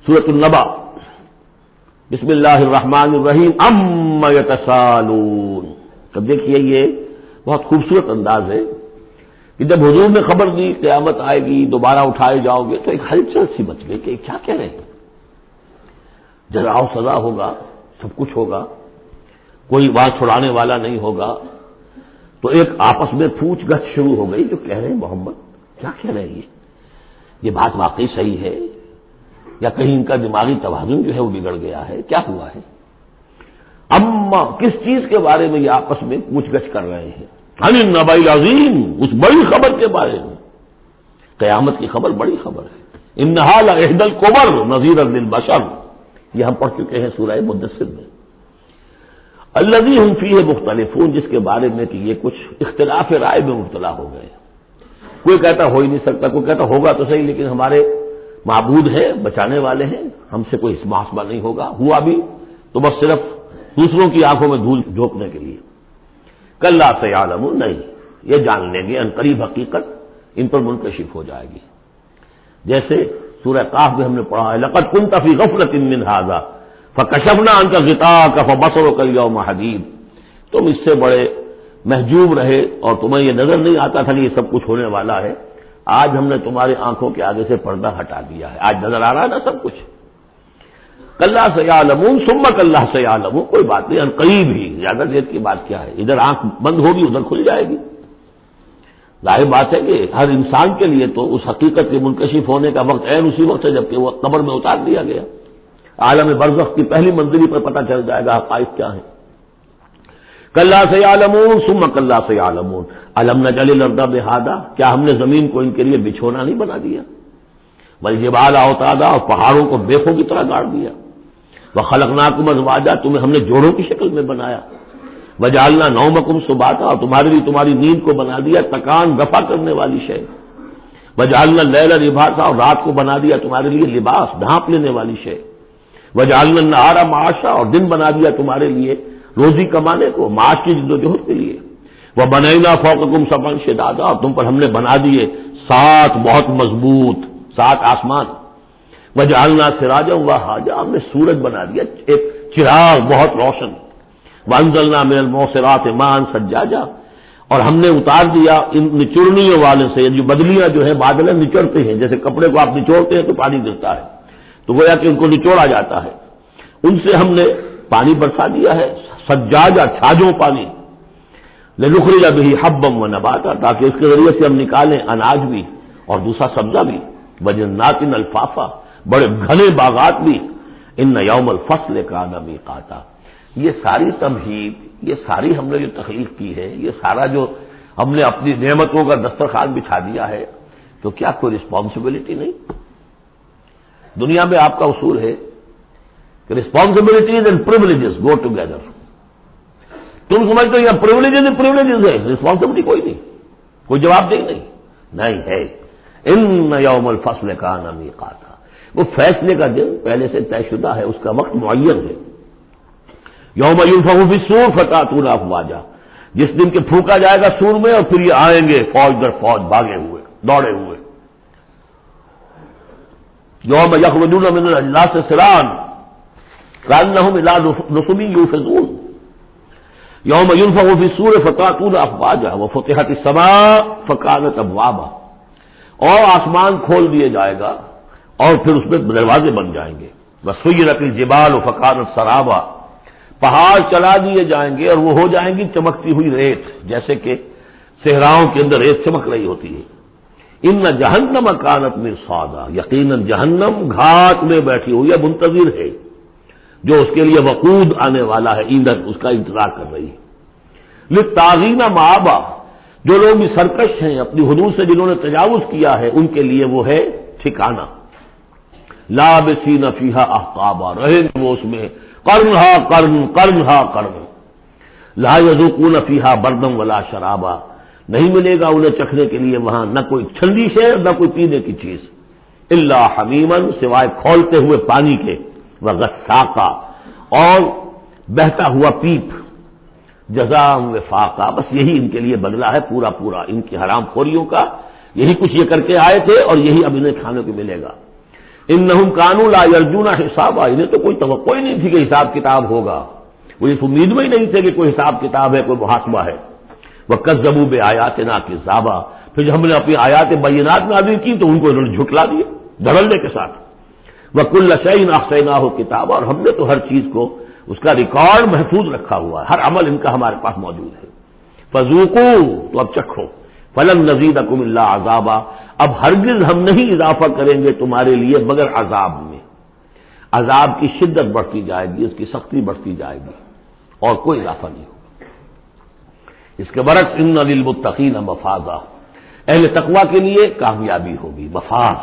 سورۃ النبا، بسم اللہ الرحمن الرحیم، عما یتسالون۔ تب دیکھیے یہ بہت خوبصورت انداز ہے کہ جب حضور نے خبر دی قیامت آئے گی، دوبارہ اٹھائے جاؤ گے، تو ایک ہلچل سی مچ گئی کہ کیا کہہ رہے ہیں، جزا و سزا ہوگا، سب کچھ ہوگا، کوئی بات چھڑانے والا نہیں ہوگا۔ تو ایک آپس میں پوچھ گچھ شروع ہو گئی، جو کہہ رہے ہیں محمد کیا کہہ رہے ہیں، یہ بات واقعی صحیح ہے یا کہیں ان کا دماغی توازن جو ہے وہ بگڑ گیا ہے، کیا ہوا ہے؟ اما کس چیز کے بارے میں یہ آپس میں پوچھ گچھ کر رہے ہیں؟ عن النبأ العظیم، اس بڑی خبر کے بارے میں۔ قیامت کی خبر بڑی خبر ہے۔ انھا لإحدى الکبر نذیرا للبشر، یہ ہم پڑھ چکے ہیں سورہ مدثر میں۔ الذی ھم فیہ مختلفون، جس کے بارے میں کہ یہ کچھ اختلاف رائے میں مبتلا ہو گئے، کوئی کہتا ہو ہی نہیں سکتا، کوئی کہتا ہوگا تو صحیح لیکن ہمارے معبود ہیں، بچانے والے ہیں، ہم سے کوئی محاسبہ نہیں ہوگا، ہوا بھی تو بس صرف دوسروں کی آنکھوں میں دھول جھونکنے کے لیے۔ کلا سیعلمون، نہیں، یہ جان لیں گے ان قریب حقیقت ان پر منکشف ہو جائے گی۔ جیسے سورہ قاف میں ہم نے پڑھا ہے، لقد كنت في غفلة من هذا فكشفنا عنك غطاءك فبصرك اليوم حديد، تم اس سے بڑے محجوب رہے اور تمہیں یہ نظر نہیں آتا تھا کہ یہ سب کچھ ہونے والا ہے، آج ہم نے تمہاری آنکھوں کے آگے سے پردہ ہٹا دیا ہے، آج نظر آ رہا ہے نا سب کچھ۔ کلا سیعلمون ثم کلا سیعلمون، کوئی بات نہیں، ان قریب ہی، زیادہ دیر کی بات کیا ہے، ادھر آنکھ بند ہوگی ادھر کھل جائے گی۔ ظاہر بات ہے کہ ہر انسان کے لیے تو اس حقیقت کے منکشف ہونے کا وقت عین اسی وقت ہے جبکہ وہ قبر میں اتار دیا گیا، عالم برزخ کی پہلی منزلی پر پتہ چل جائے گا حقائق کیا ہیں۔ کلا سیعلمون ثم کلا سیعلمون الم نجعل الارض مہادا، کیا ہم نے زمین کو ان کے لیے بچھونا نہیں بنا دیا، والجبال اوتادا، اور پہاڑوں کو بیخوں کی طرح گاڑ دیا، وخلقناکم ازواجا، تمہیں ہم نے جوڑوں کی شکل میں بنایا، وجعلنا نومکم سباتا، اور تمہارے لیے تمہاری نیند کو بنا دیا تکان رفع کرنے والی شے، وجعلنا اللیل لباسا، اور رات کو بنا دیا تمہارے لیے لباس ڈھانپ لینے والی شے، وجعلنا النہار معاشا، اور دن بنا دیا تمہارے لیے روزی کمانے کو، معاش کی جدوجہد کے لیے، وبنینا فوقکم سبعا شدادا، اور تم پر ہم نے بنا دیے 7 بہت مضبوط 7 آسمان، وجعلنا سراجا وہاجا، ہم نے سورج بنا دیا ایک چراغ بہت روشن، وانزلنا من المعصرات ماء ثجاجا، اور ہم نے اتار دیا ان نچوڑنیوں والے سے، جو بدلیاں جو ہے بادل نچوڑتے ہیں، جیسے کپڑے کو آپ نچوڑتے ہیں تو پانی گرتا ہے، تو گویا کہ ان کو نچوڑا جاتا ہے، ان سے ہم نے پانی برسا دیا ہے، سجاجا چھاجوں پانی، لنخرج به حبا ونباتا، تاکہ اس کے ذریعے سے ہم نکالیں اناج بھی اور دوسرا سبزہ بھی، وجنات الفافا، بڑے گھنے باغات بھی، ان یوم الفصل کان میقاتا۔ یہ ساری تمہید، یہ ساری ہم نے جو تخلیق کی ہے، یہ سارا جو ہم نے اپنی نعمتوں کا دسترخوان بچھا دیا ہے، تو کیا کوئی رسپانسبلٹی نہیں؟ دنیا میں آپ کا اصول ہے کہ responsibilities and privileges go together. تم سمجھتے ہو یہ پریولیجز ہے، رسپانسبلٹی کوئی نہیں، کوئی جواب دہی نہیں ہے۔ ان یوم الفصل کان میقاتا، وہ فیصلے کا دن پہلے سے طے شدہ ہے، اس کا وقت معین ہے۔ یوم ینفخ فی الصور فتأتون افواجا، جس دن کے پھونکا جائے گا سور میں اور پھر یہ آئیں گے فوج در فوج، بھاگے ہوئے دوڑے ہوئے۔ یوم یخرجون من الاجداث سرعا کأنہم الی نصب یوفضون، یوم ینفخ فی الصور فتأتون افواجا وفتحت السماء فکانت ابوابا، اور آسمان کھول دیا جائے گا اور پھر اس میں دروازے بن جائیں گے، وسیرت الجبال فکانت سرابا، پہاڑ چلا دیے جائیں گے اور وہ ہو جائیں گی چمکتی ہوئی ریت، جیسے کہ صحراؤں کے اندر ریت چمک رہی ہوتی ہے۔ ان جہنم کانت مرصادا، یقیناً جہنم گھاٹ میں بیٹھی ہوئی ہے، منتظر ہے، جو اس کے لیے وقود آنے والا ہے، ایندھن اس کا انتظار کر رہی ہے۔ للطاغین مآبا، جو لوگ بھی سرکش ہیں، اپنی حدود سے جنہوں نے تجاوز کیا ہے، ان کے لیے وہ ہے ٹھکانہ۔ لابسین فیہا احقابا، رہیں گے وہ اس میں قرنہا قرن قرنہا قرن، لا یذوقون فیہا بردا ولا شرابا، نہیں ملے گا انہیں چکھنے کے لیے وہاں نہ کوئی ٹھنڈی شے نہ کوئی پینے کی چیز، الا حمیما، سوائے کھولتے ہوئے پانی کے، وغساقا، اور بہتا ہوا پیپ، جزاء وفاقا، بس یہی ان کے لیے بدلہ ہے پورا پورا ان کی حرام خوریوں کا، یہی کچھ یہ کر کے آئے تھے اور یہی اب انہیں کھانے کو ملے گا۔ انہم کانوا لا یرجون حسابا، انہیں تو کوئی توقع ہی نہیں تھی کہ حساب کتاب ہوگا، وہ اس امید میں ہی نہیں تھے کہ کوئی حساب کتاب ہے، کوئی محاسبہ ہے۔ وَكَذَّبُوا بِآيَاتِنَا كِذَّابًا، پھر جب ہم نے اپنی آیات بینات نازل کی تو ان کو انہوں نے جھٹلا دیا دھڑلے کے ساتھ۔ وَكُلَّ شَيْءٍ أَحْصَيْنَاهُ كِتَابًا، اور ہم نے تو ہر چیز کو اس کا ریکارڈ محفوظ رکھا ہوا ہے، ہر عمل ان کا ہمارے پاس موجود ہے۔ فَذُوقُوا، تو اب چکھو، فَلَن نَّزِيدَكُمْ إِلَّا عَذَابًا، اب ہرگز ہم نہیں اضافہ کریں گے تمہارے لیے مگر عذاب میں، عذاب کی شدت بڑھتی جائے گی، اس کی سختی بڑھتی جائے گی، اور کوئی اضافہ نہیں ہوگا۔ اس کے برعکس ان للمتقین مفازا، اہل تقوی کے لیے کامیابی ہوگی، مفاز،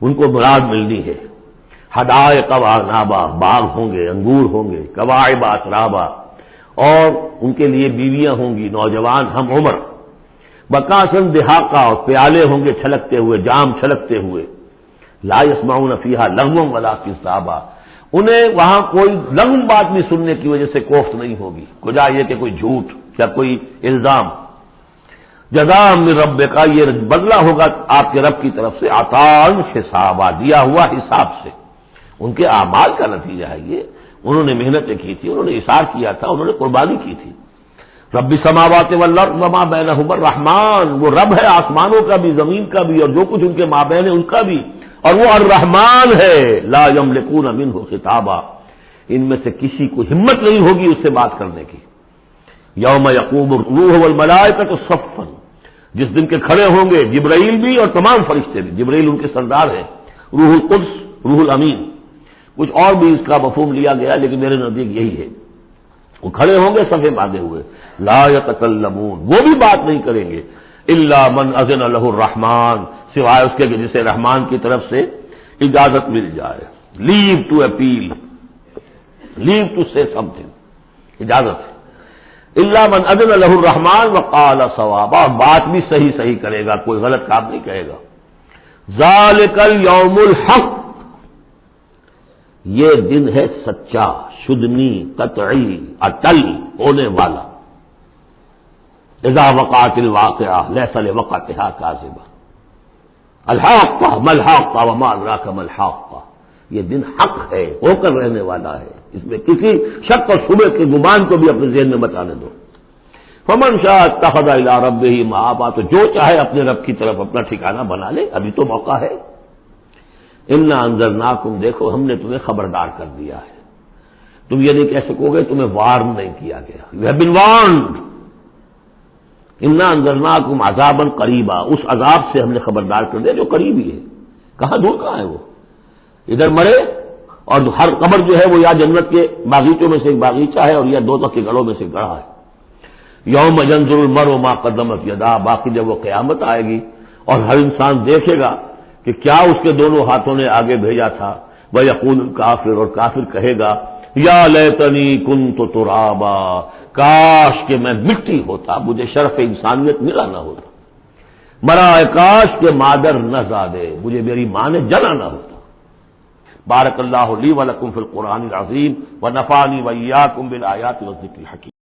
ان کو مراد ملنی ہے۔ حدائق وعنابا، باغ ہوں گے، انگور ہوں گے، کواعب اترابا، اور ان کے لیے بیویاں ہوں گی، نوجوان ہم عمر، بکاسن دہاقا، اور پیالے ہوں گے چھلکتے ہوئے، جام چھلکتے ہوئے، لا یسمعون فیہا لغوا ولا کذابا، انہیں وہاں کوئی لغو بات بھی سننے کی وجہ سے کوفت نہیں ہوگی، کجا یہ کہ کوئی جھوٹ یا کوئی الزام۔ جزاء من ربک، یہ بدلہ ہوگا آپ کے رب کی طرف سے، عطاء حسابا، دیا ہوا حساب سے، ان کے اعمال کا نتیجہ ہے یہ، انہوں نے محنتیں کی تھی، انہوں نے اثار کیا تھا، انہوں نے قربانی کی تھی۔ رب السماوات والارض وما بینہما الرحمن، وہ رب ہے آسمانوں کا بھی، زمین کا بھی، اور جو کچھ ان کے مابین ہے ان کا بھی، اور وہ الرحمن ہے، لا یملکون منہ خطابا، ان میں سے کسی کو ہمت نہیں ہوگی اس سے بات کرنے کی۔ یوم یقوم الروح والملائکۃ صفا، جس دن کے کھڑے ہوں گے جبرائیل بھی اور تمام فرشتے بھی، جبرائیل ان کے سردار ہیں، روح القدس، روح الامین، کچھ اور بھی اس کا مفہوم لیا گیا لیکن میرے نزدیک یہی ہے، وہ کھڑے ہوں گے صفے باندھے ہوئے، لا یتکلمون، وہ بھی بات نہیں کریں گے، الا من اذن لہ الرحمن، سوائے اس کے کہ جسے رحمان کی طرف سے اجازت مل جائے، لیو ٹو اپیل، لیو ٹو سے سم تھنگ، اجازت ہے، الا من اذن لہ الرحمن وقال صوابا، بات بھی صحیح صحیح کرے گا، کوئی غلط کام نہیں کہے گا۔ ذالک الیوم الحق، یہ دن ہے سچا، شدنی، قطعی، اٹل ہونے والا۔ اذا وقعت الواقعہ لیس لوقعتها کاذبہ، الحاقہ ما الحاقہ وما ادراک ما الحاقہ، یہ دن حق ہے، ہو کر رہنے والا ہے، اس میں کسی شک اور شبہ کے گمان کو بھی اپنے ذہن میں مت آنے دو۔ فمن شاء اتخذ الی ربہ مآبا، تو جو چاہے اپنے رب کی طرف اپنا ٹھکانہ بنا لے، ابھی تو موقع ہے۔ انا انذرناکم، دیکھو ہم نے تمہیں خبردار کر دیا ہے، تم یہ نہیں کہہ سکو گے تمہیں وارن نہیں کیا گیا، یو ہیو بین وارنڈ۔ انا انذرناکم عذابا قریبا، اس عذاب سے ہم نے خبردار کر دیا جو قریب ہی ہے، کہاں دور کہاں ہے وہ، ادھر مرے، اور ہر قبر جو ہے وہ یا جنت کے باغیچوں میں سے ایک باغیچہ ہے اور یا دوزخ کے گڑھوں میں سے گڑھا ہے۔ یوم ینظر المرء ما قدمت یداہ، باقی جب وہ قیامت آئے گی اور ہر انسان دیکھے گا کہ کیا اس کے دونوں ہاتھوں نے آگے بھیجا تھا، وَيَقُولُ الْكَافِرُ، اور کافر کہے گا یا لیتنی کنت ترابا، کاش کہ میں مٹی ہوتا، مجھے شرف انسانیت ملا نہ ہوتا، مرا کاش کہ مادر نہ زادے، مجھے میری ماں نے جنا نہ ہوتا۔ بارک اللہ لی ولکم فی القرآن العظیم ونفعنی وإیاکم بالآیات والذکر الحکیم۔